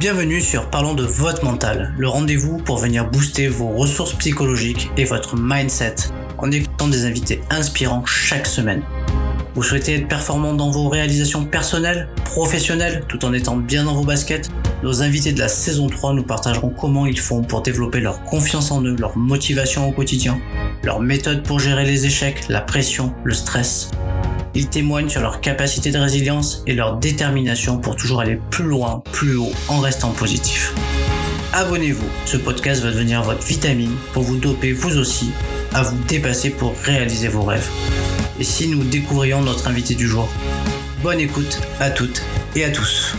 Bienvenue sur Parlons de votre mental, le rendez-vous pour venir booster vos ressources psychologiques et votre mindset en écoutant des invités inspirants chaque semaine. Vous souhaitez être performant dans vos réalisations personnelles, professionnelles, tout en étant bien dans vos baskets? Nos invités de la saison 3 nous partageront comment ils font pour développer leur confiance en eux, leur motivation au quotidien, leurs méthodes pour gérer les échecs, la pression, le stress. Ils témoignent sur leur capacité de résilience et leur détermination pour toujours aller plus loin, plus haut, en restant positif. Abonnez-vous, ce podcast va devenir votre vitamine pour vous doper vous aussi à vous dépasser pour réaliser vos rêves. Et si nous découvrions notre invité du jour? Bonne écoute à toutes et à tous.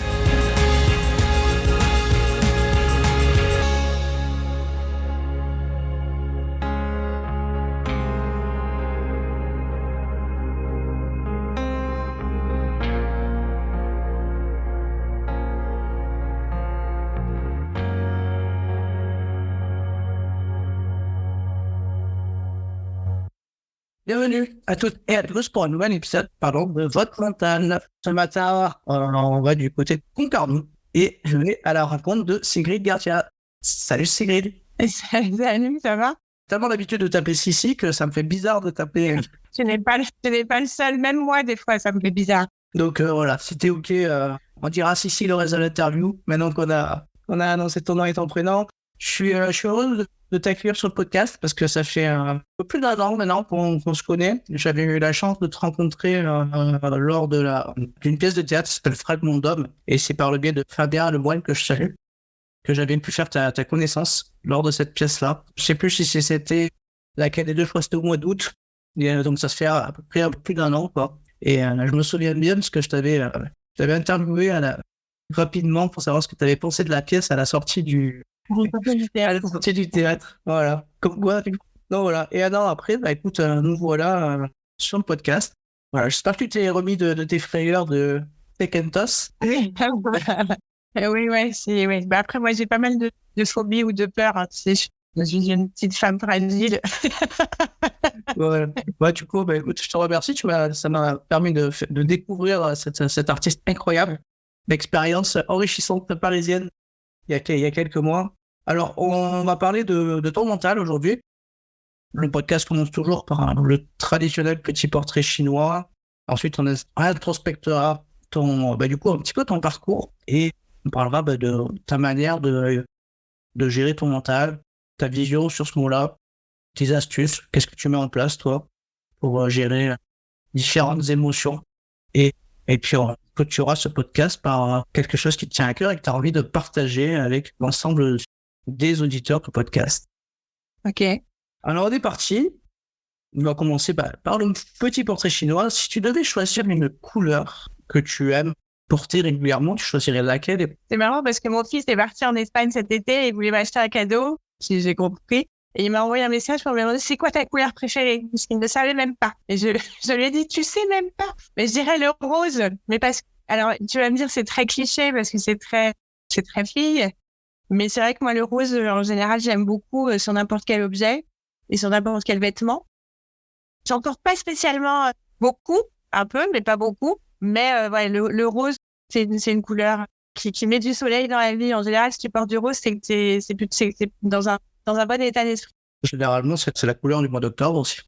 Bienvenue à toutes et à tous pour un nouvel épisode de votre mental. Ce matin, on va du côté de Concarneau et je vais à la rencontre de Sigrid Garcia. Salut Sigrid. Salut, ça va? Tellement l'habitude de t'appeler Sissi que ça me fait bizarre de t'appeler. Tu n'es pas le seul, même moi des fois ça me fait bizarre. Donc voilà, si t'es ok, on dira Sissi le reste de l'interview. Maintenant qu'on a annoncé ton nom et ton prénom, je suis heureux de t'accueillir sur le podcast parce que ça fait un peu plus d'un an maintenant qu'on se connaît. J'avais eu la chance de te rencontrer lors d'une pièce de théâtre qui s'appelle Fragment d'homme, et c'est par le biais de Fabien Lemoine que je salue que j'avais pu faire ta connaissance lors de cette pièce-là. Je sais plus si c'était laquelle des deux fois, c'était au mois d'août, et donc ça se fait à peu près un peu plus d'un an, quoi. Et je me souviens bien parce que je t'avais interviewé rapidement pour savoir ce que tu avais pensé de la pièce à la sortie du théâtre, voilà. Comme quoi, non, voilà. Et un an après, écoute, nous voilà sur le podcast. Voilà, j'espère que tu t'es remis de tes frayeurs de Tekentos. Oui, oui. Bah après, moi, j'ai pas mal de phobies ou de peurs. Hein, tu sais, je suis une petite femme fragile. Voilà. Ouais, du coup, écoute, je te remercie. Ça m'a permis de découvrir cet artiste incroyable, l'expérience enrichissante parisienne il y a quelques mois. Alors, on va parler de ton mental aujourd'hui. Le podcast commence toujours par le traditionnel petit portrait chinois. Ensuite, on introspectera du coup, un petit peu ton parcours et on parlera de ta manière de gérer ton mental, ta vision sur ce mot-là, tes astuces, qu'est-ce que tu mets en place, toi, pour gérer différentes émotions. Et puis, on clôturera ce podcast par quelque chose qui te tient à cœur et que tu as envie de partager avec l'ensemble des auditeurs du podcast. Ok. Alors, on est parti. On va commencer par le petit portrait chinois. Si tu devais choisir une couleur que tu aimes porter régulièrement, tu choisirais laquelle? C'est marrant parce que mon fils est parti en Espagne cet été et il voulait m'acheter un cadeau, si j'ai compris. Et il m'a envoyé un message pour me demander c'est quoi ta couleur préférée, parce qu'il ne savait même pas. Et je lui ai dit tu sais même pas. Mais je dirais le rose. Mais alors tu vas me dire c'est très cliché parce que c'est très fille. Mais c'est vrai que moi le rose en général j'aime beaucoup sur n'importe quel objet et sur n'importe quel vêtement. J'en porte pas spécialement beaucoup, un peu mais pas beaucoup. Mais le rose c'est une couleur qui met du soleil dans la vie. En général si tu portes du rose c'est que c'est dans un bon état d'esprit. Généralement, c'est la couleur du mois d'octobre aussi,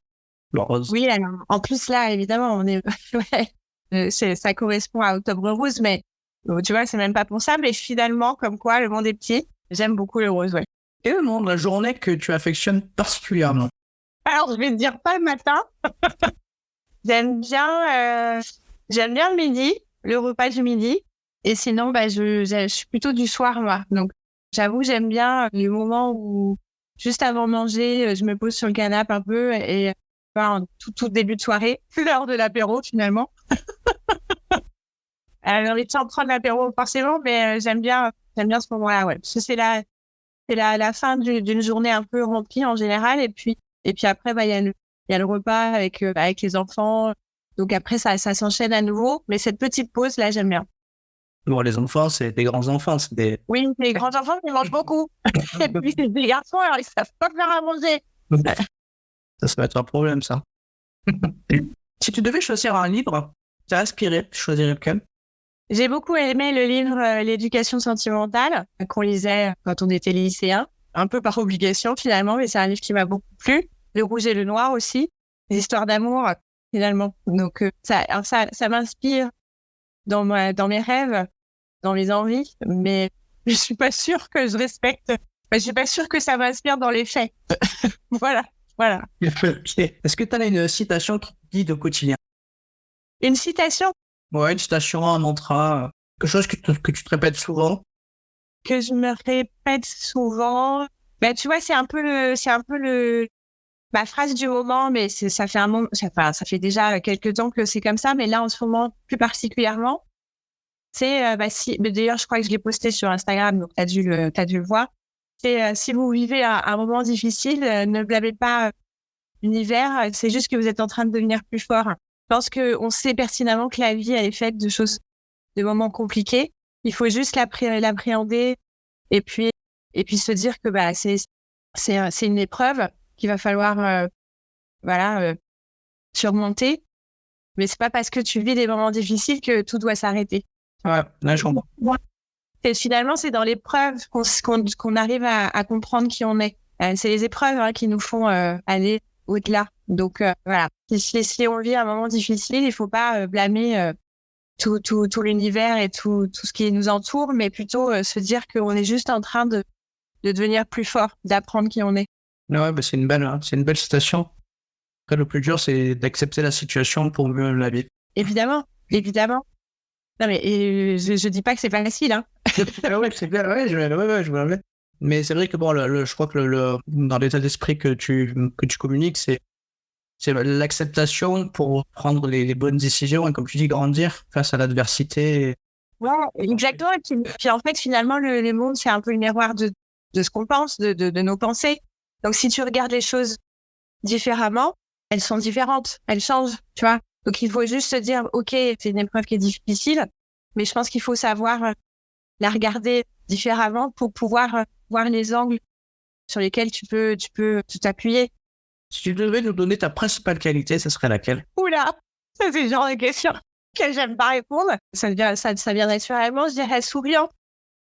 le rose. Oui, alors, en plus là, évidemment, on est, ça correspond à Octobre Rose, mais tu vois, c'est même pas pensable. Et finalement, comme quoi, le monde est petit. J'aime beaucoup le rose, ouais. Quel est le moment de la journée que tu affectionnes particulièrement? Alors, je vais te dire pas le matin. J'aime bien le midi, le repas du midi. Et sinon, je suis plutôt du soir, moi. Donc, j'avoue, j'aime bien le moment où, juste avant de manger, je me pose sur le canapé un peu et tout début de soirée, l'heure de l'apéro finalement. J'ai envie de prendre l'apéro forcément, mais j'aime bien ce moment-là, ouais. Parce que c'est la fin d'une journée un peu remplie en général, et puis après, il y a le repas avec les enfants. Donc après, ça s'enchaîne à nouveau, mais cette petite pause là, j'aime bien. Bon, les enfants, c'est des grands enfants, c'est des... Oui, les grands enfants, ils mangent beaucoup. Et puis, c'est des garçons, alors ils savent pas faire à manger. Ça va être un problème, ça. Si tu devais choisir un livre, t'as inspiré, tu choisirais lequel? J'ai beaucoup aimé le livre L'éducation sentimentale qu'on lisait quand on était lycéen, un peu par obligation finalement, mais c'est un livre qui m'a beaucoup plu. Le Rouge et le Noir aussi, les histoires d'amour finalement. Donc ça m'inspire dans mes rêves, dans mes envies, mais je suis pas sûre que je respecte. Je suis pas sûre que ça m'inspire dans les faits. Voilà. Ok. Est-ce que tu as une citation qui te guide au quotidien? Une citation Ouais, une citation, un mantra, quelque chose que tu te répètes souvent. que je me répète souvent. Ben, tu vois, c'est un peu ma phrase du moment, mais ça fait un moment, ça fait déjà quelques temps que c'est comme ça, mais là, en ce moment, plus particulièrement, c'est, mais d'ailleurs, je crois que je l'ai posté sur Instagram, donc t'as dû le voir. C'est, si vous vivez un moment difficile, ne blâmez pas l'univers, c'est juste que vous êtes en train de devenir plus fort. Je pense qu'on sait pertinemment que la vie, elle est faite de moments compliqués. Il faut juste l'appréhender et puis se dire que c'est une épreuve qu'il va falloir surmonter. Mais c'est pas parce que tu vis des moments difficiles que tout doit s'arrêter. Ouais, là, je comprends. Et finalement, c'est dans l'épreuve qu'on arrive à comprendre qui on est. C'est les épreuves qui nous font aller au-delà. Donc voilà. Si on vit un moment difficile, il faut pas blâmer tout l'univers et tout ce qui nous entoure, mais plutôt se dire qu'on est juste en train de devenir plus fort, d'apprendre qui on est. Ouais, c'est une belle citation. Après, le plus dur, c'est d'accepter la situation pour mieux la vivre. Évidemment. Non, mais je dis pas que c'est facile, hein. Ouais, c'est bien, ouais, je me l'avais. Mais c'est vrai que bon, je crois que dans l'état d'esprit que tu communiques, c'est l'acceptation pour prendre les bonnes décisions et, comme tu dis, grandir face à l'adversité. Ouais, exactement. Et puis en fait, finalement, le monde, c'est un peu le miroir de ce qu'on pense, de nos pensées. Donc, si tu regardes les choses différemment, elles sont différentes, elles changent, tu vois. Donc, il faut juste se dire, OK, c'est une épreuve qui est difficile, mais je pense qu'il faut savoir la regarder différemment pour pouvoir voir les angles sur lesquels tu peux t'appuyer. Si tu devais nous donner ta principale qualité, ce serait laquelle? Oula, ça c'est le genre de question que j'aime pas répondre. Ça vient naturellement, je dirais souriant.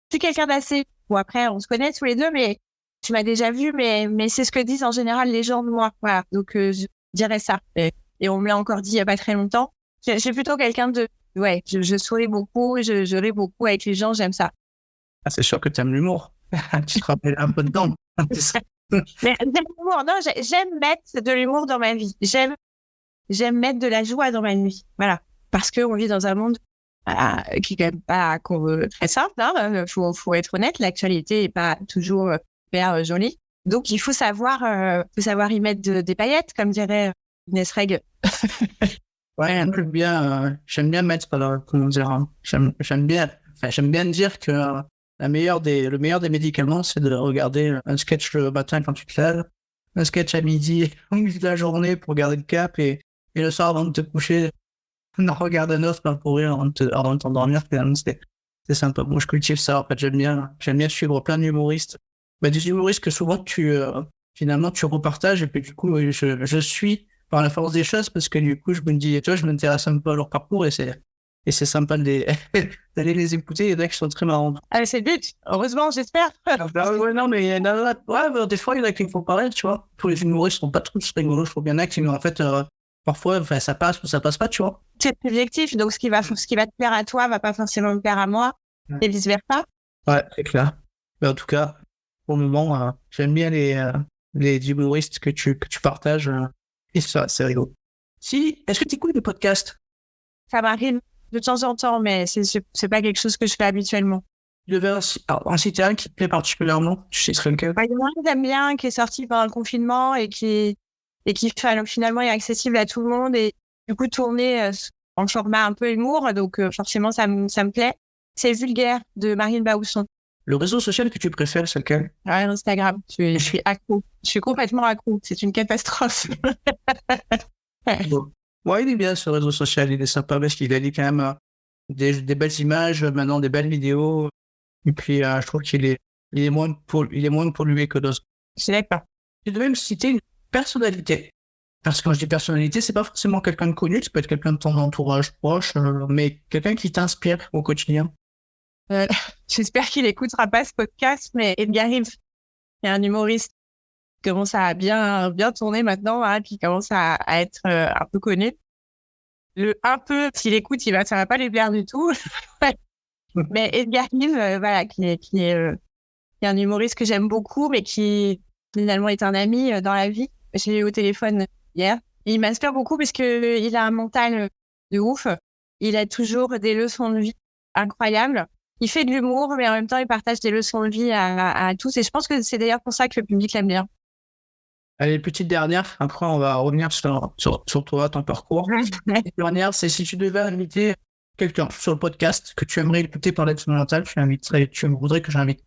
Je suis quelqu'un d'assez... Bon, après, on se connaît tous les deux, mais tu m'as déjà vu, mais c'est ce que disent en général les gens de moi. Voilà, donc je dirais ça. Et on me l'a encore dit il y a pas très longtemps. Je suis plutôt quelqu'un de... Ouais, je souris beaucoup, je ris beaucoup avec les gens, j'aime ça. Ah, c'est sûr que tu aimes l'humour. Tu te rappelles un peu dedans. Mais j'aime l'humour. Non, j'aime mettre de l'humour dans ma vie. J'aime mettre de la joie dans ma vie. Voilà. Parce qu'on vit dans un monde qui est quand même pas très simple. Hein. Faut être honnête. L'actualité est pas toujours super jolie. Donc, il faut savoir y mettre des paillettes, comme dirait Inès Reg. Ouais, j'aime bien mettre, comment dire, hein. J'aime bien dire que le meilleur des médicaments, c'est de regarder un sketch le matin quand tu te lèves, un sketch à midi, au milieu de la journée pour garder le cap, et le soir avant de te coucher, on en regarde un autre pour rire avant de t'endormir. Finalement, c'est sympa. Moi, je cultive ça. En fait, j'aime bien suivre plein d'humoristes. Des humoristes que souvent finalement, tu repartages, et puis du coup, je suis par la force des choses, parce que du coup, je me dis, tu vois, je m'intéresse un peu à leur parcours, et c'est sympa d'aller les écouter. Il y en a qui sont très marrants. Ah, c'est le but. Heureusement, j'espère. Ouais, non, mais des fois, il y en a qui me font parler, tu vois. Tous les humoristes sont pas tous rigolos. Je trouve bien que, en fait, parfois, ça passe ou ça passe pas, tu vois. C'est subjectif, donc ce qui va te plaire à toi va pas forcément me plaire à moi, et vice versa. Ouais, c'est clair. Mais en tout cas, pour le moment, j'aime bien les humoristes que tu partages, et ça, c'est rigolo. Est-ce que tu écoutes des podcasts? Ça m'arrive de temps en temps, mais c'est pas quelque chose que je fais habituellement. Tu devais en citer un qui te plaît particulièrement, tu sais ce lequel? Il y en a un que j'aime bien, qui est sorti pendant le confinement et qui finalement est accessible à tout le monde et du coup tourné en format un peu humour, donc forcément ça me plaît. C'est Vulgaire de Marine Baousson. Le réseau social que tu préfères, c'est lequel? Instagram. Je suis accro. Je suis complètement accro. C'est une catastrophe. Bon. Ouais, il est bien ce réseau social, il est sympa parce qu'il allie quand même des belles images, maintenant des belles vidéos. Et puis je trouve qu'il est moins pollué que d'autres. Je suis d'accord. Tu devais me citer une personnalité Parce que quand je dis personnalité, c'est pas forcément quelqu'un de connu, ça peut être quelqu'un de ton entourage proche, mais quelqu'un qui t'inspire au quotidien. J'espère qu'il écoutera pas ce podcast, mais Edgar Rive, il y a un humoriste qui commence à bien tourner maintenant, hein, qui commence à être un peu connu. Un peu, s'il écoute, ça va pas lui plaire du tout. Mais Edgar Rive, voilà, qui est un humoriste que j'aime beaucoup, mais qui finalement est un ami dans la vie. Je l'ai eu au téléphone hier. Et il m'inspire beaucoup parce que il a un mental de ouf. Il a toujours des leçons de vie incroyables. Il fait de l'humour, mais en même temps, il partage des leçons de vie à tous. Et je pense que c'est d'ailleurs pour ça que le public l'aime bien. Allez, petite dernière. Après, on va revenir sur toi, ton parcours. La dernière, c'est si tu devais inviter quelqu'un sur le podcast que tu aimerais écouter parler de son mental, tu voudrais que j'invite.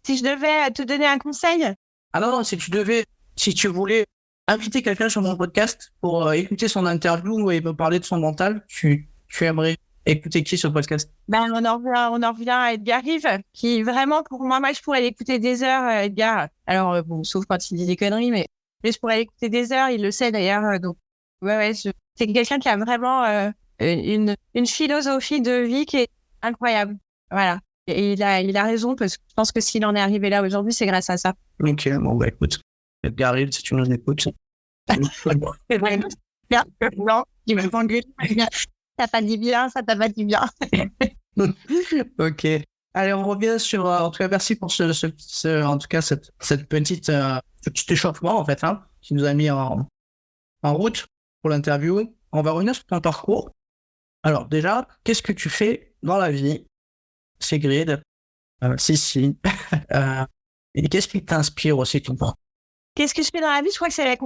Si je devais te donner un conseil? Ah non, si tu voulais inviter quelqu'un sur mon podcast pour écouter son interview et me parler de son mental, tu aimerais écouter qui sur le podcast? Ben, on en revient à Edgar Rive, qui vraiment, pour moi, je pourrais l'écouter des heures, Edgar. Alors, bon, sauf quand il dit des conneries, mais je pourrais l'écouter des heures, il le sait d'ailleurs. Donc, ouais, c'est quelqu'un qui a vraiment une philosophie de vie qui est incroyable. Voilà. Et il a raison, parce que je pense que s'il en est arrivé là aujourd'hui, c'est grâce à ça. Ok, bon, bah écoute, Edgar Rive, si tu nous écoutes. Non, il me s'engueule. Ça t'a dit bien, ça t'a pas dit bien. Ok. Allez, on revient sur. En tout cas, merci pour en tout cas, cette petite, ce petit échauffement, en fait, hein, qui nous a mis en route pour l'interview. On va revenir sur ton parcours. Alors, déjà, qu'est-ce que tu fais dans la vie, Sigrid, si. Et qu'est-ce qui t'inspire aussi, ton parcours? Qu'est-ce que je fais dans la vie? Je crois que c'est la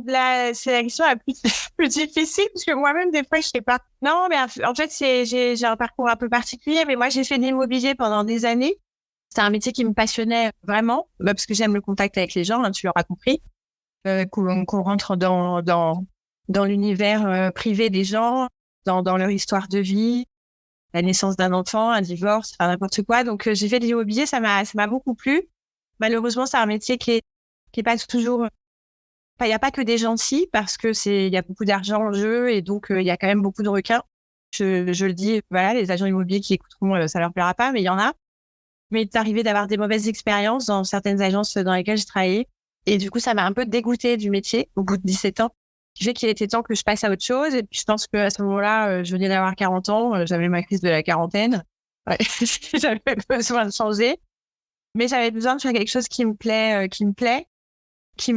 question la plus difficile, parce que moi-même, des fois, je sais pas. Non, mais en fait, j'ai un parcours un peu particulier, mais moi, j'ai fait de l'immobilier pendant des années. C'est un métier qui me passionnait vraiment, parce que j'aime le contact avec les gens, hein, tu l'auras compris. Qu'on rentre dans l'univers privé des gens, dans leur histoire de vie, la naissance d'un enfant, un divorce, enfin, n'importe quoi. Donc, j'ai fait de l'immobilier, ça m'a beaucoup plu. Malheureusement, c'est un métier qui est pas toujours. Enfin, il n'y a pas que des gentils, parce que il y a beaucoup d'argent en jeu, et donc il y a quand même beaucoup de requins. Je le dis, voilà, les agents immobiliers qui écouteront, ça leur plaira pas, mais il y en a. Mais il est arrivé d'avoir des mauvaises expériences dans certaines agences dans lesquelles j'ai travaillé. Et du coup, ça m'a un peu dégoûtée du métier au bout de 17 ans. Qui fait qu'il était temps que je passe à autre chose. Et puis, je pense qu'à ce moment-là, je venais d'avoir 40 ans, j'avais ma crise de la quarantaine. Ouais. J'avais besoin de changer. Mais j'avais besoin de faire quelque chose qui me plaît, qui me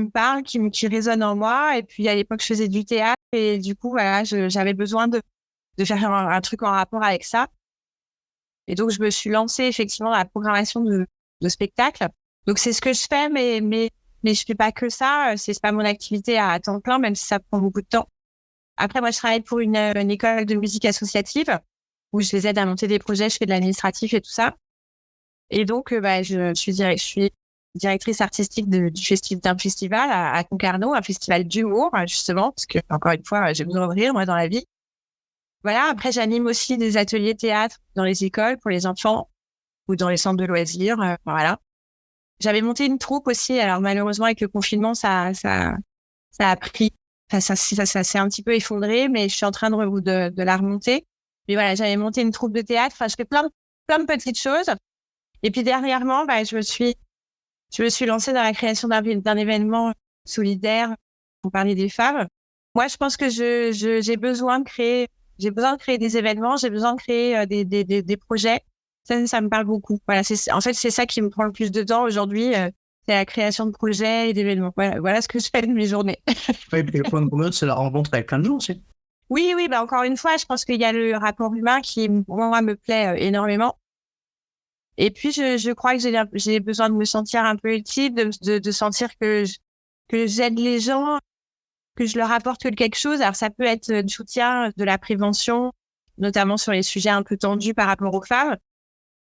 parle, qui résonne en moi. Et puis, à l'époque, je faisais du théâtre. Et du coup, voilà, j'avais besoin de faire un truc en rapport avec ça. Et donc, je me suis lancée effectivement dans la programmation de spectacles. Donc, c'est ce que je fais, mais je fais pas que ça. C'est pas mon activité à temps plein, même si ça prend beaucoup de temps. Après, moi, je travaille pour une école de musique associative où je les aide à monter des projets, je fais de l'administratif et tout ça. Et donc, je suis directrice artistique d'un festival à Concarneau, un festival d'humour, justement, parce que, encore une fois, j'ai besoin de rire, moi, dans la vie. Voilà. Après, j'anime aussi des ateliers théâtre dans les écoles pour les enfants ou dans les centres de loisirs. Voilà. J'avais monté une troupe aussi. Alors, malheureusement, avec le confinement, ça a pris. Enfin, ça s'est un petit peu effondré, mais je suis en train de la remonter. Mais voilà, j'avais monté une troupe de théâtre. Enfin, je fais plein de petites choses. Et puis, dernièrement, je me suis lancée dans la création d'un événement solidaire pour parler des femmes. Moi, je pense que j'ai besoin de créer des événements, j'ai besoin de créer des projets. Ça me parle beaucoup. Voilà, en fait, c'est ça qui me prend le plus de temps aujourd'hui. C'est la création de projets et d'événements. Voilà ce que je fais de mes journées. Et puis le point de commun, c'est la rencontre avec plein de gens aussi. Oui, encore une fois, je pense qu'il y a le rapport humain qui, pour moi, me plaît énormément. Et puis, je crois que j'ai besoin de me sentir un peu utile, de sentir que j'aide les gens, que je leur apporte quelque chose. Alors, ça peut être du soutien, de la prévention, notamment sur les sujets un peu tendus par rapport aux femmes.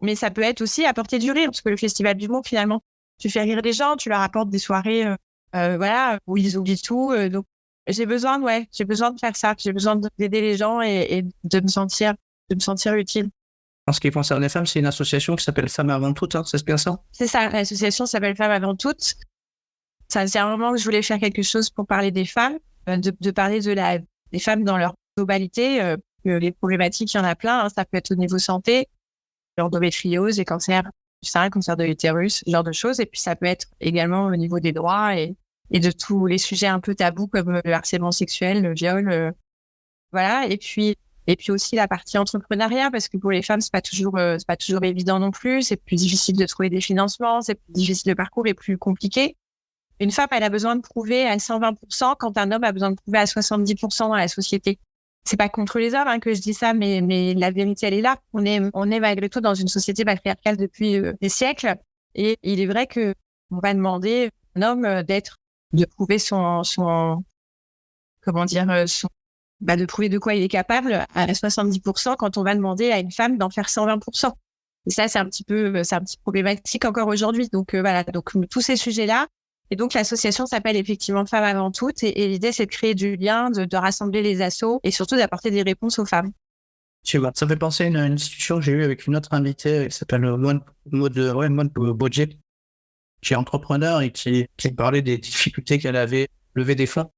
Mais ça peut être aussi apporter du rire, parce que le festival d'humour, finalement, tu fais rire les gens, tu leur apportes des soirées, voilà, où ils oublient tout. Donc, j'ai besoin de faire ça. J'ai besoin d'aider les gens et de me sentir utile. En ce qui concerne les femmes, c'est une association qui s'appelle Femmes avant toutes, hein, c'est bien ça? C'est ça, l'association s'appelle Femmes avant toutes. Ça faisait un moment que je voulais faire quelque chose pour parler des femmes. de parler des femmes dans leur globalité. Les problématiques, il y en a plein. Hein. Ça peut être au niveau santé, l'endométriose, les cancers du sein, cancer de l'utérus, ce genre de choses. Et puis, ça peut être également au niveau des droits et de tous les sujets un peu tabous comme le harcèlement sexuel, le viol. Voilà. Et puis aussi la partie entrepreneuriat, parce que pour les femmes, c'est pas toujours évident non plus. C'est plus difficile de trouver des financements, c'est plus difficile, le parcours est plus compliqué. Une femme, elle a besoin de prouver à 120% quand un homme a besoin de prouver à 70% dans la société. C'est pas contre les hommes que je dis ça, mais la vérité, elle est là. On est malgré tout dans une société patriarcale depuis des siècles. Et il est vrai que on va demander à un homme de prouver de prouver de quoi il est capable à 70% quand on va demander à une femme d'en faire 120%. Et ça, c'est un petit problématique encore aujourd'hui. Donc, voilà. Donc, tous ces sujets-là. Et donc, l'association s'appelle effectivement Femmes avant toutes. Et l'idée, c'est de créer du lien, de rassembler les assos et surtout d'apporter des réponses aux femmes. Tu vois, ça fait penser à une discussion que j'ai eue avec une autre invitée qui s'appelle Maud Bodje, qui est entrepreneur et qui parlait des difficultés qu'elle avait lever des fonds.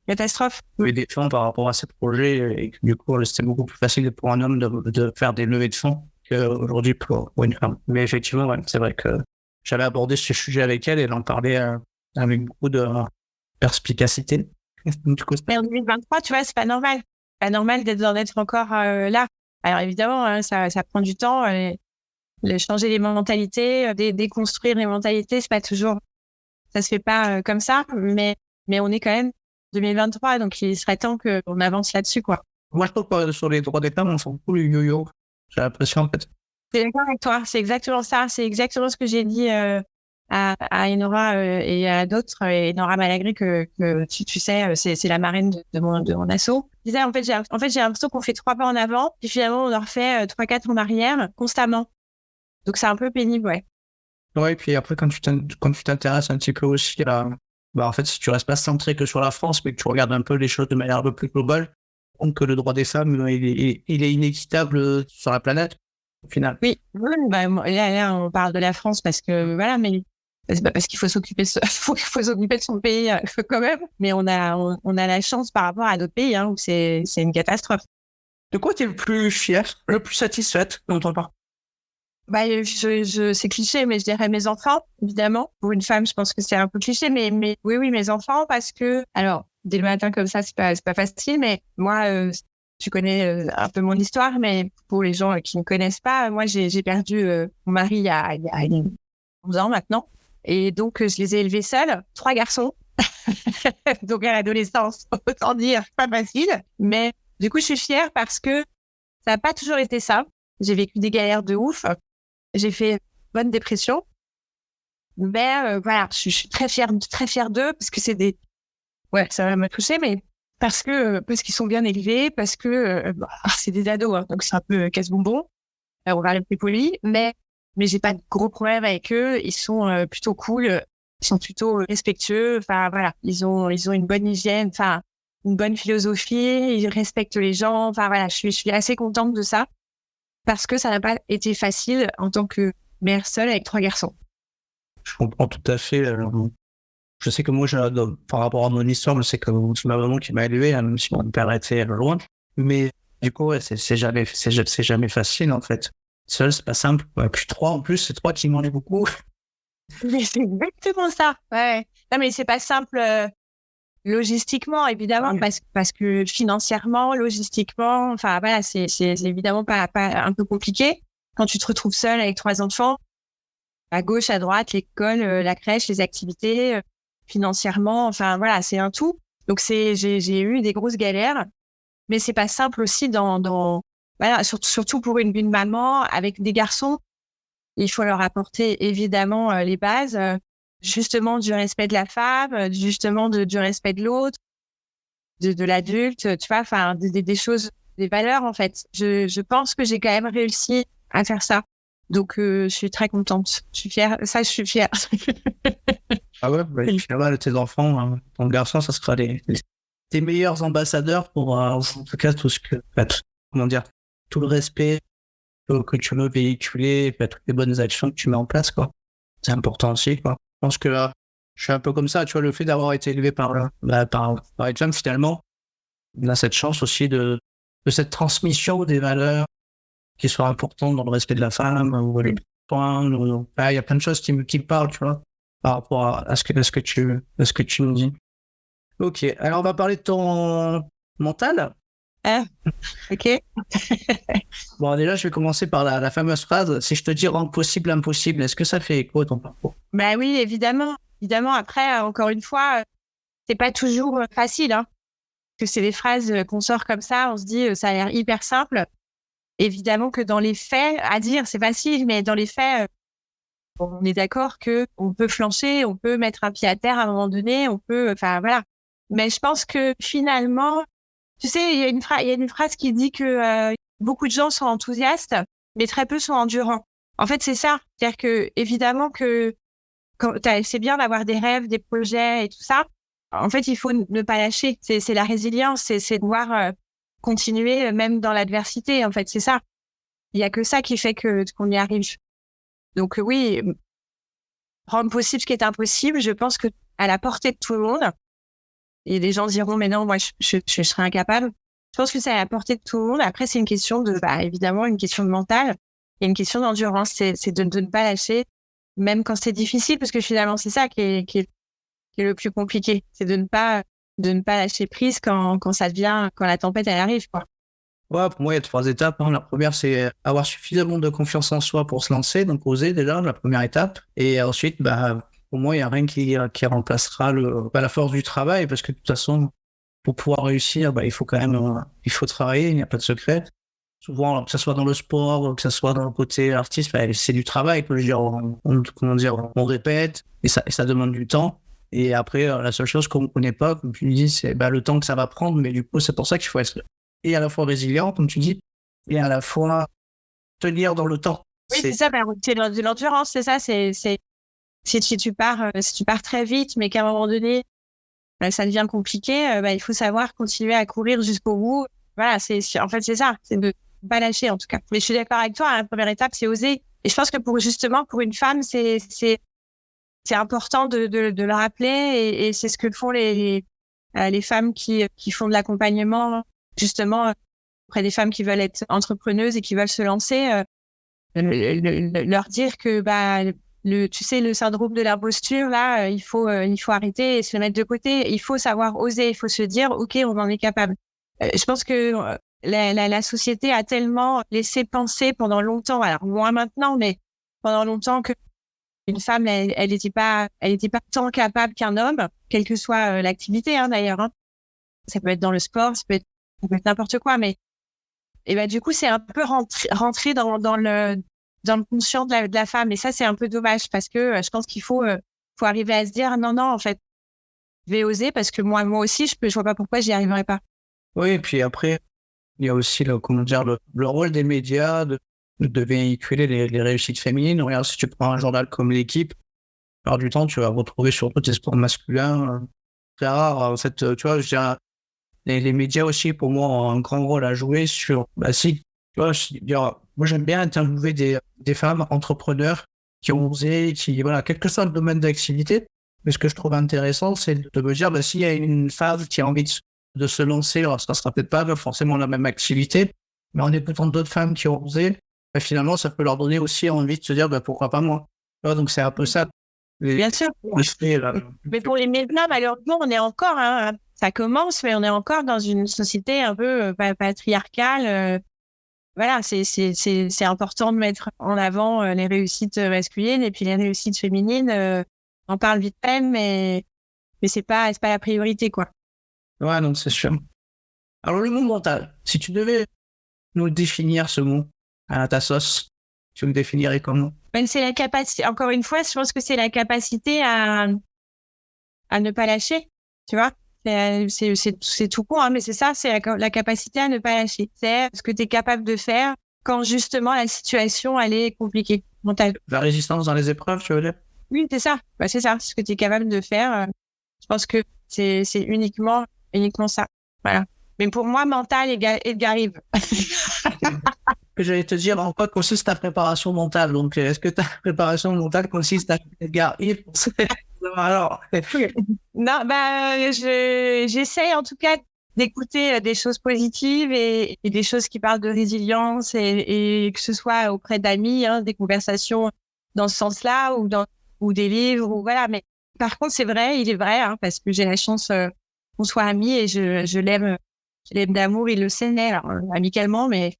Catastrophe. Lever des fonds par rapport à ces projets et que, du coup, c'était beaucoup plus facile pour un homme de faire des levées de fonds qu'aujourd'hui pour une femme. Mais effectivement, ouais, c'est vrai que j'avais abordé ce sujet avec elle et elle en parlait avec beaucoup de perspicacité. Du coup, mais en 2023, tu vois, c'est pas normal. Pas normal d'en être encore là. Alors évidemment, hein, ça prend du temps. Changer les mentalités, déconstruire les mentalités, c'est pas toujours, ça se fait pas comme ça. Mais on est quand même 2023, donc il serait temps qu'on avance là-dessus, quoi. Moi, je trouve que sur les droits des femmes, on s'en fout le yo-yo. J'ai l'impression, en fait. C'est d'accord avec toi, c'est exactement ça. C'est exactement ce que j'ai dit à Enora et à d'autres. Enora Malagré, que tu sais, c'est la marraine de mon asso. Je disais, en fait, j'ai l'impression qu'on fait 3 pas en avant, puis finalement, on en refait 3-4 en arrière, constamment. Donc, c'est un peu pénible, ouais. Ouais, et puis après, quand tu t'intéresses un petit peu aussi en fait, si tu restes pas centré que sur la France, mais que tu regardes un peu les choses de manière un peu plus globale, on compte que le droit des femmes, il est inéquitable sur la planète, au final. Oui, là, on parle de la France parce que, voilà, mais c'est pas parce qu'il faut s'occuper de son pays quand même, mais on a la chance par rapport à d'autres pays où c'est une catastrophe. De quoi tu es le plus fier, le plus satisfaite dans ton parcours? C'est cliché, mais je dirais mes enfants, évidemment. Pour une femme, je pense que c'est un peu cliché, mais oui, mes enfants, parce que, alors, dès le matin comme ça, c'est pas facile, mais moi, tu connais un peu mon histoire, mais pour les gens qui ne connaissent pas, moi, j'ai perdu mon mari il y a 11 ans maintenant. Et donc, je les ai élevés seuls, 3 garçons. Donc, à l'adolescence, autant dire, pas facile. Mais du coup, je suis fière parce que ça n'a pas toujours été ça. J'ai vécu des galères de ouf. J'ai fait bonne dépression. Mais voilà, je suis très fière d'eux parce que c'est des... Ouais, ça va me toucher, mais parce qu'ils sont bien élevés, parce que c'est des ados, donc c'est un peu casse-bonbon. On va rester poli, mais j'ai pas de gros problèmes avec eux. Ils sont plutôt cool, ils sont plutôt respectueux. Enfin voilà, ils ont une bonne hygiène, enfin une bonne philosophie. Ils respectent les gens. Enfin voilà, je suis assez contente de ça parce que ça n'a pas été facile en tant que mère seule avec 3 garçons. Je comprends tout à fait. Je sais que moi, par rapport à mon histoire, je sais que c'est ma maman qui m'a élevé, même si mon père était loin. Mais du coup, ouais, c'est jamais facile, en fait. Seul, c'est pas simple. Ouais, puis 3 en plus, c'est 3 qui m'en est beaucoup. Mais c'est exactement ça. Ouais. Non, mais c'est pas simple logistiquement, évidemment, parce que financièrement, logistiquement, enfin voilà, c'est évidemment pas un peu compliqué quand tu te retrouves seule avec 3 enfants, à gauche, à droite, l'école, la crèche, les activités, financièrement, enfin voilà, c'est un tout. Donc j'ai eu des grosses galères, mais c'est pas simple aussi voilà, surtout pour une maman avec des garçons. Il faut leur apporter évidemment les bases, justement du respect de la femme, justement du respect de l'autre, de l'adulte, tu vois, enfin des choses, des valeurs en fait. Je pense que j'ai quand même réussi à faire ça. Donc je suis très contente. Je suis fière. Ça, je suis fière. Ah ouais, je suis fière de tes enfants. Ton garçon, ça sera tes meilleurs ambassadeurs pour, en tout cas, tout ce que, comment dire, tout le respect que tu veux véhiculer, toutes les bonnes actions que tu mets en place, quoi. C'est important aussi, quoi. Je pense que je suis un peu comme ça, tu vois, le fait d'avoir été élevé par une femme, finalement, on a cette chance aussi de cette transmission des valeurs qui sont importantes dans le respect de la femme, ou le soin, il y a plein de choses qui me parlent, tu vois, par rapport à ce que tu me dis. Ok, alors on va parler de ton mental. Ah, ok. Bon, déjà, je vais commencer par la fameuse phrase, si je te dis rendre possible l'impossible, est-ce que ça fait écho à ton parcours? Bah oui, évidemment. Évidemment, après, encore une fois, c'est pas toujours facile, hein. Que c'est des phrases qu'on sort comme ça, on se dit, ça a l'air hyper simple. Évidemment que dans les faits, à dire, c'est facile, mais dans les faits, on est d'accord que on peut flancher, on peut mettre un pied à terre à un moment donné, on peut, enfin voilà. Mais je pense que finalement, tu sais, il y a une phrase qui dit que beaucoup de gens sont enthousiastes, mais très peu sont endurants. En fait, c'est ça. C'est-à-dire que évidemment que c'est bien d'avoir des rêves, des projets et tout ça. En fait, il faut ne pas lâcher. C'est la résilience, c'est devoir continuer même dans l'adversité. En fait, c'est ça. Il y a que ça qui fait qu'on y arrive. Donc oui, rendre possible ce qui est impossible, je pense que à la portée de tout le monde. Et les gens diront mais non, moi je serais incapable. Je pense que c'est à la portée de tout le monde. Après, c'est une question de évidemment une question de mental et une question d'endurance. C'est de ne pas lâcher, même quand c'est difficile, parce que finalement c'est ça qui est le plus compliqué, c'est de ne pas lâcher prise quand la tempête elle arrive, quoi. Ouais, pour moi, il y a 3 étapes, hein. La première, c'est avoir suffisamment de confiance en soi pour se lancer, donc oser déjà, la première étape. Et ensuite, pour moi, il n'y a rien qui remplacera la force du travail, parce que de toute façon, pour pouvoir réussir, il faut quand même il faut travailler, il n'y a pas de secret. Souvent, que ce soit dans le sport, que ce soit dans le côté artiste, c'est du travail. Je veux dire, on répète, et ça demande du temps. Et après, la seule chose qu'on ne connaît pas, comme tu dis, c'est le temps que ça va prendre. Mais du coup, c'est pour ça qu'il faut être et à la fois résilient, comme tu dis, et à la fois tenir dans le temps. Oui, c'est ça, c'est de l'endurance, c'est ça. C'est si tu pars très vite, mais qu'à un moment donné, ça devient compliqué, il faut savoir continuer à courir jusqu'au bout. Voilà, en fait, c'est ça, c'est de ne pas lâcher, en tout cas. Mais je suis d'accord avec toi, la première étape, c'est oser. Et je pense que pour une femme, c'est important de le rappeler, et c'est ce que font les femmes qui font de l'accompagnement, justement, auprès des femmes qui veulent être entrepreneuses et qui veulent se lancer, leur dire que, tu sais, le syndrome de l'imposture, là, il faut arrêter et se le mettre de côté. Il faut savoir oser, il faut se dire, OK, on en est capable. Je pense que la société a tellement laissé penser pendant longtemps, alors moins maintenant, mais pendant longtemps, que une femme, elle n'était pas tant capable qu'un homme, quelle que soit l'activité, hein, d'ailleurs. Hein. Ça peut être dans le sport, ça peut être n'importe quoi, mais du coup, c'est un peu rentré dans le conscient de la femme, et ça, c'est un peu dommage, parce que je pense qu'il faut arriver à se dire non, en fait, je vais oser, parce que moi aussi, je vois pas pourquoi j'y arriverai pas. Oui, et puis après, il y a aussi le rôle des médias de véhiculer les réussites féminines. Regarde, si tu prends un journal comme L'Équipe, la plupart du temps, tu vas retrouver surtout des sports masculins très rares. En fait, tu vois, je dirais, les médias aussi, pour moi, ont un grand rôle à jouer sur... si, tu vois, moi, j'aime bien interviewer des femmes entrepreneurs qui ont osé, quel que soit le domaine d'activité. Mais ce que je trouve intéressant, c'est de me dire, s'il y a une femme qui a envie de se lancer, alors ça sera peut-être pas forcément la même activité, mais en écoutant d'autres femmes qui ont osé, finalement, ça peut leur donner aussi envie de se dire, pourquoi pas moi. Donc, c'est un peu ça. Bien sûr. Mais pour les médias, malheureusement, on est encore, ça commence, mais on est encore dans une société un peu patriarcale. Voilà, c'est important de mettre en avant les réussites masculines, et puis les réussites féminines. On parle vite fait, mais c'est pas la priorité, quoi. Ouais, non, c'est sûr. Alors, le mot mental, si tu devais nous définir ce mot à ta sauce, tu le définirais comment? C'est la capacité, encore une fois, je pense que c'est la capacité à ne pas lâcher, tu vois. C'est tout con, mais c'est ça, c'est la capacité à ne pas lâcher. C'est ce que tu es capable de faire quand justement la situation, elle est compliquée, mentale. La résistance dans les épreuves, tu veux dire? Oui, c'est ça. C'est ça, ce que tu es capable de faire. Je pense que c'est uniquement ça. Voilà. Mais pour moi, mental égale Edgar Rive. J'allais te dire en quoi consiste ta préparation mentale. Donc, est-ce que ta préparation mentale consiste à Edgar Rive? Alors, Non, j'essaie en tout cas d'écouter des choses positives et des choses qui parlent de résilience et que ce soit auprès d'amis, des conversations dans ce sens-là ou des livres ou voilà. Mais par contre, il est vrai, parce que j'ai la chance qu'on soit amis et je l'aime d'amour, il le sait, alors, amicalement, mais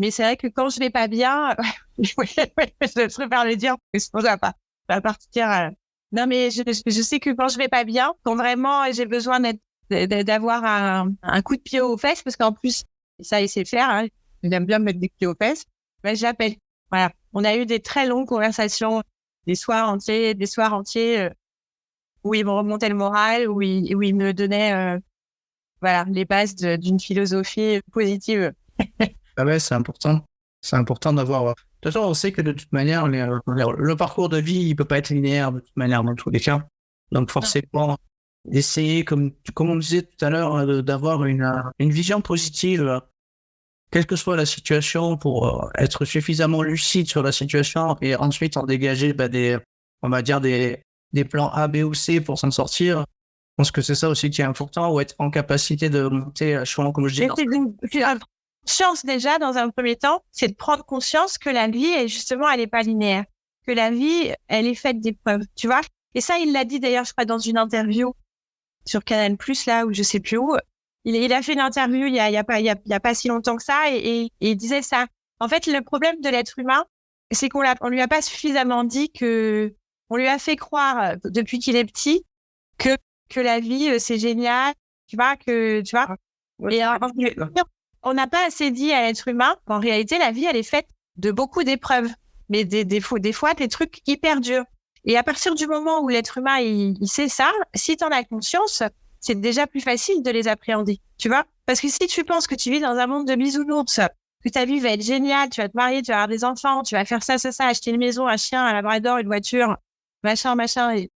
c'est vrai que quand je vais pas bien, je préfère le dire parce que sinon ça va pas partir. Non, mais je sais que quand je vais pas bien, quand vraiment j'ai besoin d'avoir un coup de pied aux fesses, parce qu'en plus, ça, il sait faire, il aime bien me mettre des pieds aux fesses, ben, j'appelle. Voilà. On a eu des très longues conversations, des soirs entiers, où il me remontait le moral, où il me donnait, voilà, les bases d'une philosophie positive. ah ouais, c'est important. C'est important d'avoir. De toute façon, on sait que de toute manière, le parcours de vie, il peut pas être linéaire de toute manière dans tous les cas. Donc forcément, d'essayer, comme on disait tout à l'heure, d'avoir une vision positive, quelle que soit la situation, pour être suffisamment lucide sur la situation et ensuite en dégager on va dire des plans A, B ou C pour s'en sortir. Je pense que c'est ça aussi qui est important, ou être en capacité de monter, comme je dis. Chance déjà, dans un premier temps, c'est de prendre conscience que la vie, elle est pas linéaire. Que la vie, elle est faite d'épreuves, tu vois. Et ça, il l'a dit d'ailleurs, je crois, dans une interview sur Canal+, là, où je sais plus où. Il a fait une interview il y a pas si longtemps que ça, et il disait ça. En fait, le problème de l'être humain, c'est on lui a pas suffisamment dit on lui a fait croire, depuis qu'il est petit, que la vie, c'est génial, tu vois. Et on n'a pas assez dit à l'être humain qu'en réalité, la vie, elle est faite de beaucoup d'épreuves, mais des fois, des trucs hyper durs. Et à partir du moment où l'être humain, il sait ça, si tu en as conscience, c'est déjà plus facile de les appréhender, tu vois. Parce que si tu penses que tu vis dans un monde de bisounours, que ta vie va être géniale, tu vas te marier, tu vas avoir des enfants, tu vas faire ça, acheter une maison, un chien, un labrador, une voiture, machin,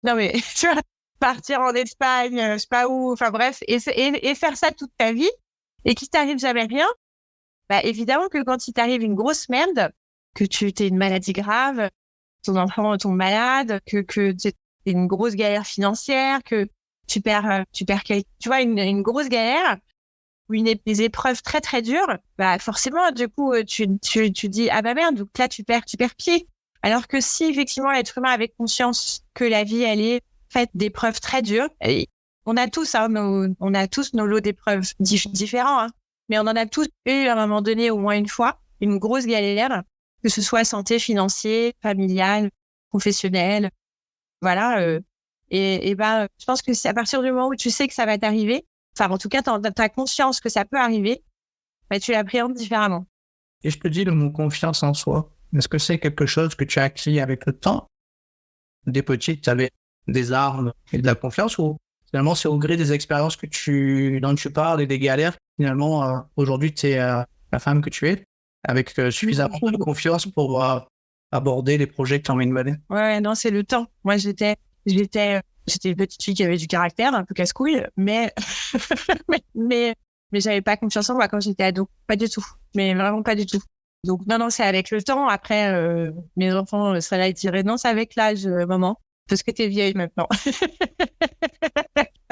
non mais, tu vas partir en Espagne, je sais pas où, enfin bref, et faire ça toute ta vie, et qu'il t'arrive jamais rien, bah évidemment que quand il t'arrive une grosse merde, que t'es une maladie grave, ton enfant tombe malade, que t'es une grosse galère financière, que tu perds tu vois, une grosse galère, ou des épreuves très très dures, bah forcément du coup tu dis ah bah merde, donc là tu perds pied. Alors que si effectivement l'être humain avait conscience que la vie elle est faite d'épreuves très dures, et on a tous nos lots d'épreuves différents, mais on en a tous eu à un moment donné au moins une fois une grosse galère, que ce soit santé, financier, familiale, professionnelle, voilà. Et ben, je pense que c'est à partir du moment où tu sais que ça va t'arriver, enfin en tout cas t'as conscience que ça peut arriver, bah, tu l'appréhendes différemment. Et je te dis le mot confiance en soi. Est-ce que c'est quelque chose que tu as acquis avec le temps? Dès petit, tu avais des armes et de la confiance, ou finalement c'est au gré des expériences dont tu parles et des galères, finalement aujourd'hui tu es la femme que tu es, avec suffisamment de confiance pour aborder les projets que tu as envie de mener? Ouais, non, c'est le temps. Moi, j'étais une petite fille qui avait du caractère, un peu casse-couille, mais j'avais pas confiance en moi quand j'étais ado. Pas du tout. Mais vraiment pas du tout. Donc, non, c'est avec le temps. Après, mes enfants seraient là et diraient non, c'est avec l'âge, maman. Parce que t'es vieille maintenant.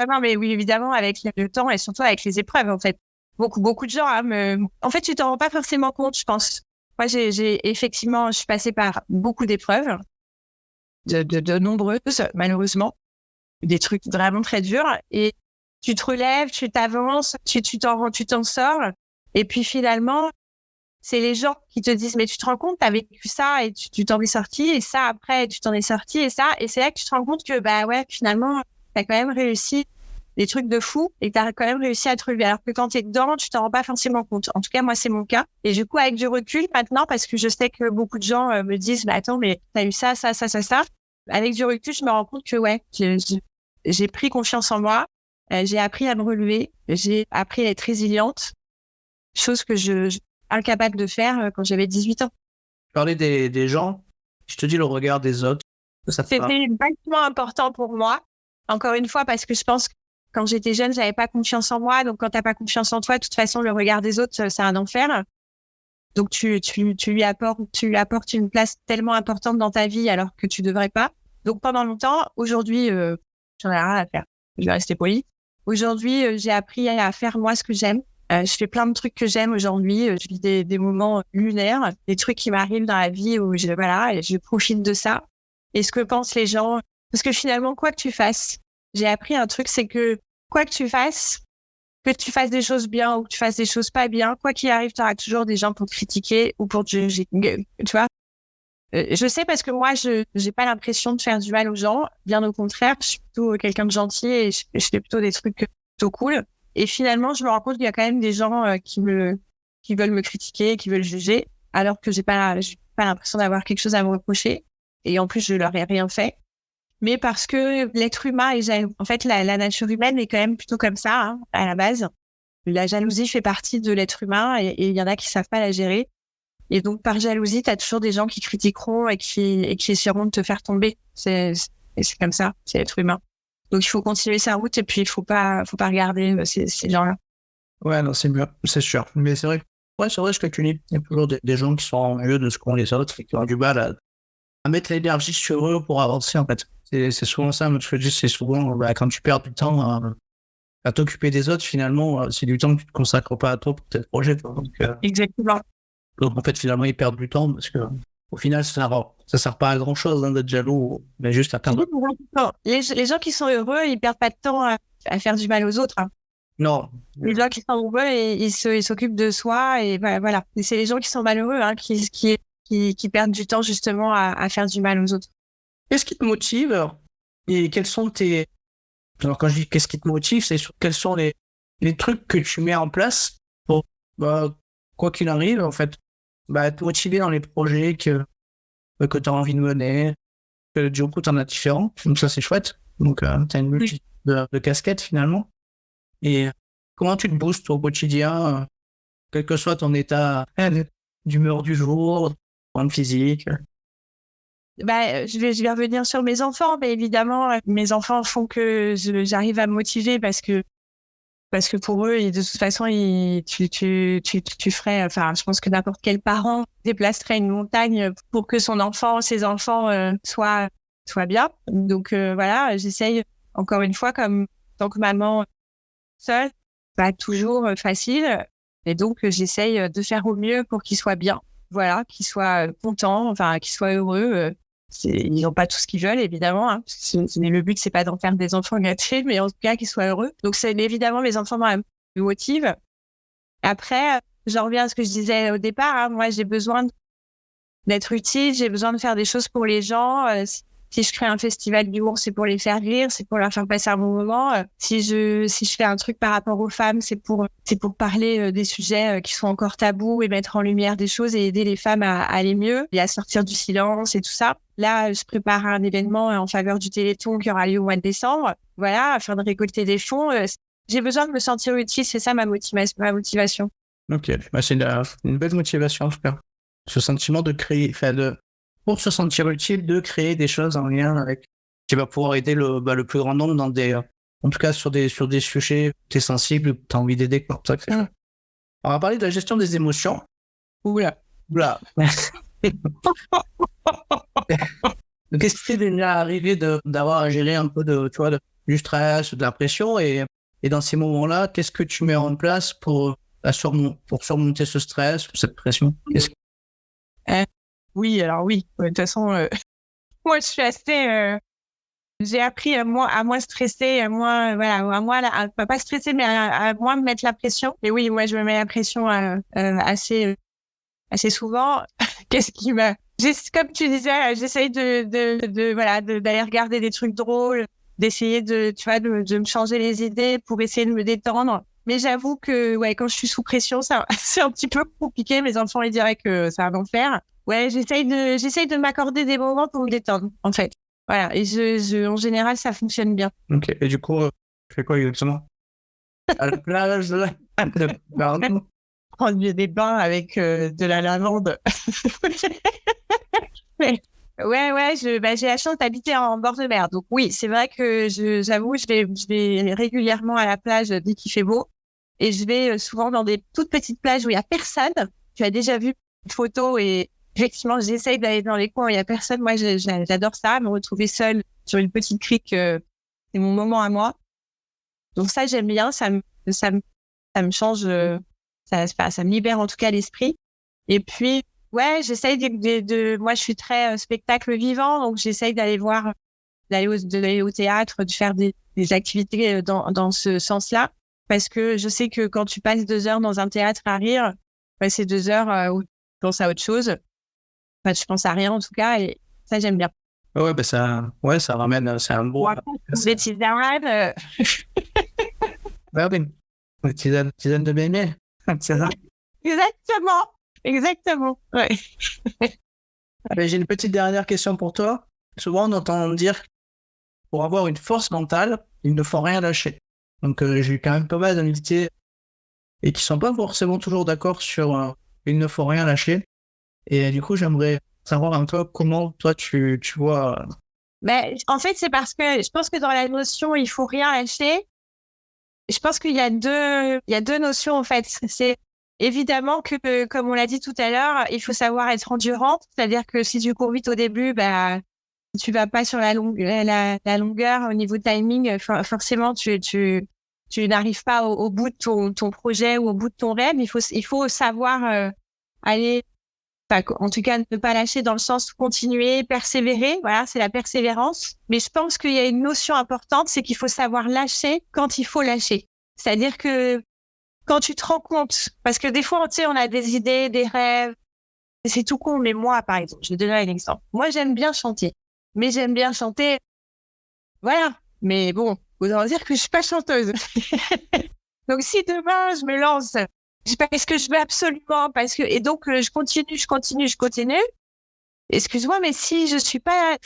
Non, mais oui, évidemment, avec le temps et surtout avec les épreuves, en fait. Beaucoup de gens, en fait, tu t'en rends pas forcément compte, je pense. Moi, effectivement, je suis passée par beaucoup d'épreuves, de nombreuses, malheureusement, des trucs vraiment très durs. Et tu te relèves, tu t'avances, tu t'en sors. Et puis finalement, c'est les gens qui te disent, mais tu te rends compte, t'as vécu ça et tu t'en es sorti, et ça après, tu t'en es sorti, et ça. Et c'est là que tu te rends compte que, bah ouais, finalement, t'as quand même réussi des trucs de fou et que t'as quand même réussi à te relever. Alors que quand t'es dedans, tu t'en rends pas forcément compte. En tout cas, moi, c'est mon cas. Et du coup, avec du recul maintenant, parce que je sais que beaucoup de gens me disent, bah attends, mais t'as eu ça. Avec du recul, je me rends compte que ouais, j'ai pris confiance en moi, j'ai appris à me relever, j'ai appris à être résiliente, chose que je incapable de faire quand j'avais 18 ans. Parler des gens, je te dis le regard des autres. C'était vachement important pour moi. Encore une fois, parce que je pense que quand j'étais jeune, j'avais pas confiance en moi. Donc, quand t'as pas confiance en toi, de toute façon, le regard des autres, c'est un enfer. Donc, tu lui apportes une place tellement importante dans ta vie alors que tu devrais pas. Donc, pendant longtemps, aujourd'hui, j'en ai rien à faire. Je vais rester polie. Aujourd'hui, j'ai appris à faire moi ce que j'aime. Je fais plein de trucs que j'aime aujourd'hui. Je vis des moments lunaires, des trucs qui m'arrivent dans la vie où et je profite de ça. Et ce que pensent les gens. Parce que finalement, quoi que tu fasses, j'ai appris un truc, c'est que quoi que tu fasses des choses bien ou que tu fasses des choses pas bien, quoi qu'il arrive, tu auras toujours des gens pour te critiquer ou pour te juger. Tu vois? Je sais parce que moi, je n'ai pas l'impression de faire du mal aux gens. Bien au contraire, je suis plutôt quelqu'un de gentil et je fais plutôt des trucs plutôt cool. Et finalement, je me rends compte qu'il y a quand même des gens qui veulent me critiquer, qui veulent juger, alors que j'ai pas l'impression d'avoir quelque chose à me reprocher. Et en plus, je leur ai rien fait. Mais parce que l'être humain, en fait, la nature humaine est quand même plutôt comme ça, hein, à la base. La jalousie fait partie de l'être humain et il y en a qui savent pas la gérer. Et donc, par jalousie, tu as toujours des gens qui critiqueront et qui essaieront de te faire tomber. C'est comme ça, c'est l'être humain. Donc, il faut continuer sa route et puis il faut pas regarder ces gens-là. Ouais, non, c'est mieux, c'est sûr. Mais c'est vrai, c'est vrai ce que tu dis. Il y a toujours des gens qui sont en mieux de ce qu'ont les autres et qui ont du mal à mettre l'énergie sur eux pour avancer, en fait. C'est souvent ça, ce que je dis, c'est souvent quand tu perds du temps à t'occuper des autres, finalement, c'est du temps que tu ne te consacres pas à toi pour tes projets. Donc, Exactement. Donc, en fait, finalement, ils perdent du temps parce que, au final, ça sert pas à grand chose d'être jaloux, mais juste à perdre. Les gens qui sont heureux, ils perdent pas de temps à faire du mal aux autres. Hein. Non. Les gens qui sont heureux, ils s'occupent de soi et voilà. Et c'est les gens qui sont malheureux qui perdent du temps justement à faire du mal aux autres. Qu'est-ce qui te motive et quels sont tes... Alors, quand je dis qu'est-ce qui te motive, c'est quels sont les trucs que tu mets en place pour, quoi qu'il arrive, en fait, te motiver dans les projets que tu as envie de mener, que du coup, tu en as différents. Donc, ça, c'est chouette. Donc, tu as une multitude de casquettes, finalement. Et comment tu te boostes au quotidien, quel que soit ton état d'humeur du jour, point de physique? Je vais revenir sur mes enfants, mais évidemment, mes enfants font que j'arrive à me motiver parce que pour eux, de toute façon, tu ferais, enfin, je pense que n'importe quel parent déplacerait une montagne pour que ses enfants soient bien. Donc voilà, j'essaye encore une fois, comme tant que maman seule, pas toujours facile, et donc j'essaye de faire au mieux pour qu'ils soient bien. Voilà, qu'ils soient contents, enfin, qu'ils soient heureux. Ils n'ont pas tout ce qu'ils veulent, évidemment. Hein, le but, c'est pas d'en faire des enfants gâtés, mais en tout cas, qu'ils soient heureux. Donc, c'est évidemment mes enfants me motivent. Après, j'en reviens à ce que je disais au départ. Hein, moi, j'ai besoin d'être utile, j'ai besoin de faire des choses pour les gens. Si je crée un festival d'humour, c'est pour les faire rire, c'est pour leur faire passer un bon moment. Si je fais un truc par rapport aux femmes, c'est pour parler des sujets qui sont encore tabous et mettre en lumière des choses et aider les femmes à aller mieux et à sortir du silence et tout ça. Là, je prépare un événement en faveur du Téléthon qui aura lieu au mois de décembre. Voilà, afin de récolter des fonds. J'ai besoin de me sentir utile, c'est ça ma motivation. Ok, c'est une belle motivation, en tout cas. Ce sentiment de créer, pour se sentir utile, de créer des choses en lien avec, qui va pouvoir aider le plus grand nombre en tout cas sur des sujets où tu es sensible, où tu as envie d'aider. C'est ça que c'est. On va parler de la gestion des émotions. Oula. Qu'est-ce qui t'est déjà arrivé d'avoir à gérer un peu du stress, de la pression et dans ces moments-là, qu'est-ce que tu mets en place pour surmonter ce stress ou cette pression? Oui, alors oui. De toute façon, moi, je suis assez... j'ai appris à moins stresser, à pas stresser, mais à moins me mettre la pression. Et oui, moi, je me mets la pression assez souvent. Qu'est-ce qui m'a... Comme tu disais, j'essaye d'aller regarder des trucs drôles, d'essayer de me changer les idées pour essayer de me détendre. Mais j'avoue que quand je suis sous pression, ça c'est un petit peu compliqué. Mes enfants, ils diraient que c'est un enfer. Ouais, j'essaye de m'accorder des moments pour me détendre, en fait. Voilà, et en général, ça fonctionne bien. Ok, et du coup, tu fais quoi exactement? À la plage, Prendre des bains avec de la lavande. Ouais, j'ai la chance d'habiter en bord de mer. Donc oui, c'est vrai que j'avoue, je vais régulièrement à la plage dès qu'il fait beau. Et je vais souvent dans des toutes petites plages où il n'y a personne. Tu as déjà vu une photo et effectivement, j'essaye d'aller dans les coins où il y a personne. Moi, j'adore ça, me retrouver seule sur une petite crique, c'est mon moment à moi. Donc ça, j'aime bien, ça me change, ça me libère en tout cas l'esprit. Et puis, ouais, j'essaye moi, je suis très spectacle vivant, donc j'essaye d'aller au théâtre, de faire des activités dans ce sens-là, parce que je sais que quand tu passes 2 heures dans un théâtre à rire, c'est 2 heures où tu penses à autre chose. Enfin, tu penses à rien en tout cas, et ça, j'aime bien. Ouais, ça ramène, c'est un beau. Les tisanes. Ouais, oui. Tisane de bébé, c'est ça. Exactement. Ouais. Allez, j'ai une petite dernière question pour toi. Souvent, on entend dire pour avoir une force mentale, il ne faut rien lâcher. Donc, j'ai eu quand même pas mal d'invités et qui sont pas forcément toujours d'accord sur il ne faut rien lâcher. Et du coup, j'aimerais savoir un peu comment toi tu vois. Mais en fait, c'est parce que je pense que dans la notion il faut rien lâcher, je pense qu'il y a deux notions en fait. C'est évidemment que, comme on l'a dit tout à l'heure, il faut savoir être endurante, c'est-à-dire que si tu cours vite au début, tu vas pas sur la longueur au niveau timing, forcément tu n'arrives pas au bout de ton projet ou au bout de ton rêve. Il faut savoir aller, en tout cas ne pas lâcher dans le sens continuer, persévérer. Voilà, c'est la persévérance. Mais je pense qu'il y a une notion importante, c'est qu'il faut savoir lâcher quand il faut lâcher. C'est-à-dire que quand tu te rends compte, parce que des fois, tu sais, on a des idées, des rêves, c'est tout con, mais moi, par exemple, je vais donner un exemple. Moi, j'aime bien chanter, voilà. Mais bon, vous allez dire que je suis pas chanteuse. Donc, si demain, je me lance, je sais pas ce que je veux absolument, et donc, je continue. Excuse-moi, mais si je suis pas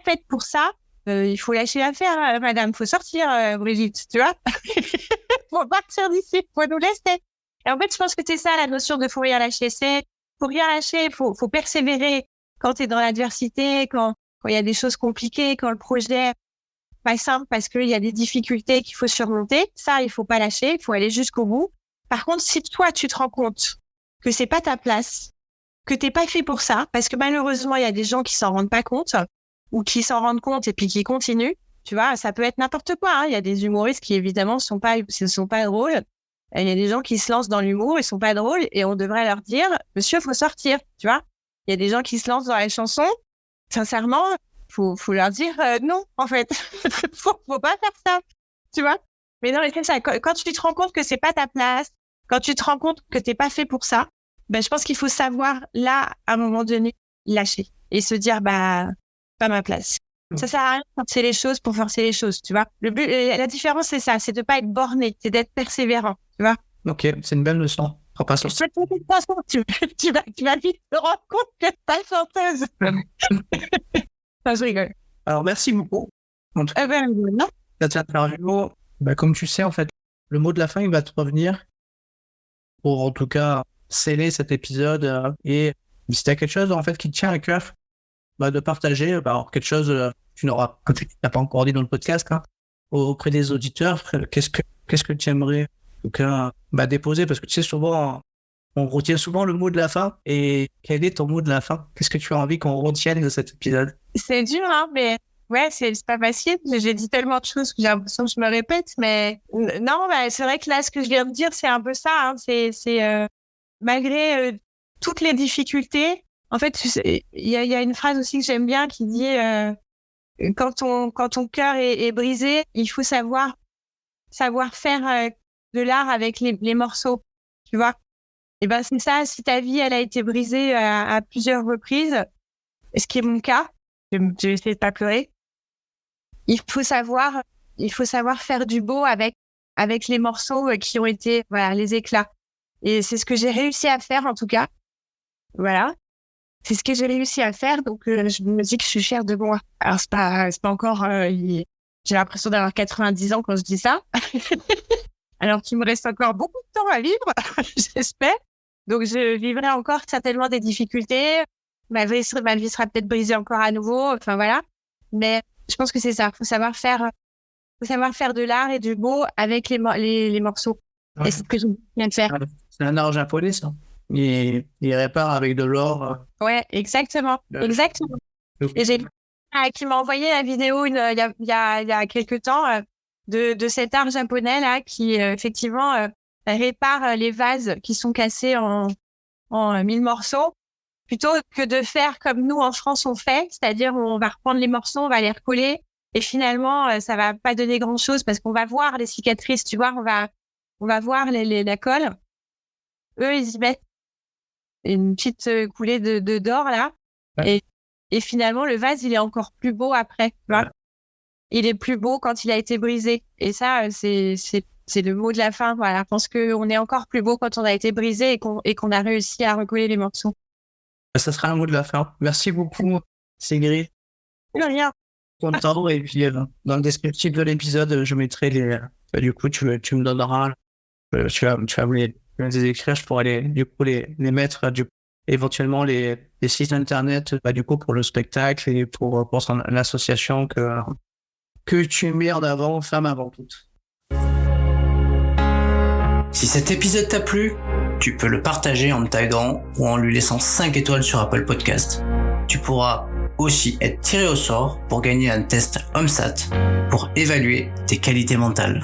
faite pour ça, il faut lâcher l'affaire, madame, faut sortir, Brigitte, tu vois. Faut partir d'ici, faut nous laisser. Et en fait, je pense que c'est ça la notion de faut rien lâcher. Faut rien lâcher, faut persévérer quand t'es dans l'adversité, quand il y a des choses compliquées, quand le projet est pas simple parce qu'il y a des difficultés qu'il faut surmonter. Ça, il faut pas lâcher, il faut aller jusqu'au bout. Par contre, si toi, tu te rends compte que c'est pas ta place, que t'es pas fait pour ça, parce que malheureusement, il y a des gens qui s'en rendent pas compte, ou qui s'en rendent compte et puis qui continuent. Tu vois, ça peut être n'importe quoi, hein. Il y a des humoristes qui, évidemment, sont pas drôles. Il y a des gens qui se lancent dans l'humour, ils sont pas drôles, et on devrait leur dire, monsieur, faut sortir, tu vois. Il y a des gens qui se lancent dans les chansons. Sincèrement, faut leur dire, non, en fait. faut pas faire ça, tu vois. Mais non, c'est ça. Quand tu te rends compte que c'est pas ta place, quand tu te rends compte que t'es pas fait pour ça, je pense qu'il faut savoir, là, à un moment donné, lâcher. Et se dire, pas ma place. Ça sert à rien de forcer les choses pour forcer les choses, tu vois. Le but, la différence, c'est ça, c'est de pas être borné, c'est d'être persévérant, tu vois. Ok, c'est une belle leçon. Tu vas vite te rendre compte que t'es pas chanteuse. Ça, je rigole. Alors, merci beaucoup. En tout cas, non. cette interview, comme tu sais, en fait, le mot de la fin, il va te revenir pour, en tout cas, sceller cet épisode. Et si tu as quelque chose, en fait, qui te tient à cœur, de partager, quelque chose que tu n'as pas encore dit dans le podcast, hein, auprès des auditeurs, qu'est-ce que tu aimerais, en tout cas, déposer, parce que tu sais, souvent, on retient souvent le mot de la fin. Et quel est ton mot de la fin? Qu'est-ce que tu as envie qu'on retienne de cet épisode? C'est dur, hein, mais ouais, c'est pas facile. J'ai dit tellement de choses que j'ai l'impression que je me répète, mais non, c'est vrai que là, ce que je viens de dire, c'est un peu ça, hein. C'est malgré toutes les difficultés. En fait, il y a une phrase aussi que j'aime bien qui dit quand ton cœur est brisé, il faut savoir faire de l'art avec les morceaux, tu vois. Et c'est ça. Si ta vie elle a été brisée à plusieurs reprises, ce qui est mon cas, je vais essayer de pas pleurer. Il faut savoir faire du beau avec les morceaux qui ont été les éclats. Et c'est ce que j'ai réussi à faire en tout cas. Voilà. C'est ce que j'ai réussi à faire, donc je me dis que je suis fière de moi. Alors c'est pas encore, j'ai l'impression d'avoir 90 ans quand je dis ça. Alors qu'il me reste encore beaucoup de temps à vivre, j'espère. Donc je vivrai encore certainement des difficultés. Ma vie sera peut-être brisée encore à nouveau. Enfin voilà. Mais je pense que c'est ça. Faut savoir faire de l'art et du beau avec les morceaux. Ouais. Et c'est ce que je viens de faire. C'est un art japonais, ça. il répare avec de l'or. Ouais, exactement. Exactement. Et j'ai qui m'a envoyé la vidéo il y a quelques temps de cet art japonais là qui effectivement répare les vases qui sont cassés en 1000 morceaux plutôt que de faire comme nous en France on fait, c'est-à-dire on va reprendre les morceaux, on va les recoller et finalement ça va pas donner grand-chose parce qu'on va voir les cicatrices, tu vois, on va voir la colle. Eux ils y mettent une petite coulée de d'or là. Ouais. Et finalement, le vase, il est encore plus beau après. Tu vois, il est plus beau quand il a été brisé. Et ça, c'est le mot de la fin. Voilà. Je pense qu'on est encore plus beau quand on a été brisé et qu'on a réussi à recoller les morceaux. Ça sera un mot de la fin. Merci beaucoup, Sigrid. De rien. Content. Et puis, dans le descriptif de l'épisode, je mettrai les... du coup, tu me donneras... tu vas me les écrire. Je pourrais les mettre... éventuellement les sites internet du coup pour le spectacle et pour l'association que tu mets en avant, Femmes avant toutes. Si cet épisode t'a plu, tu peux le partager en me taguant ou en lui laissant 5 étoiles sur Apple Podcast. Tu pourras aussi être tiré au sort pour gagner un test HomeSat pour évaluer tes qualités mentales.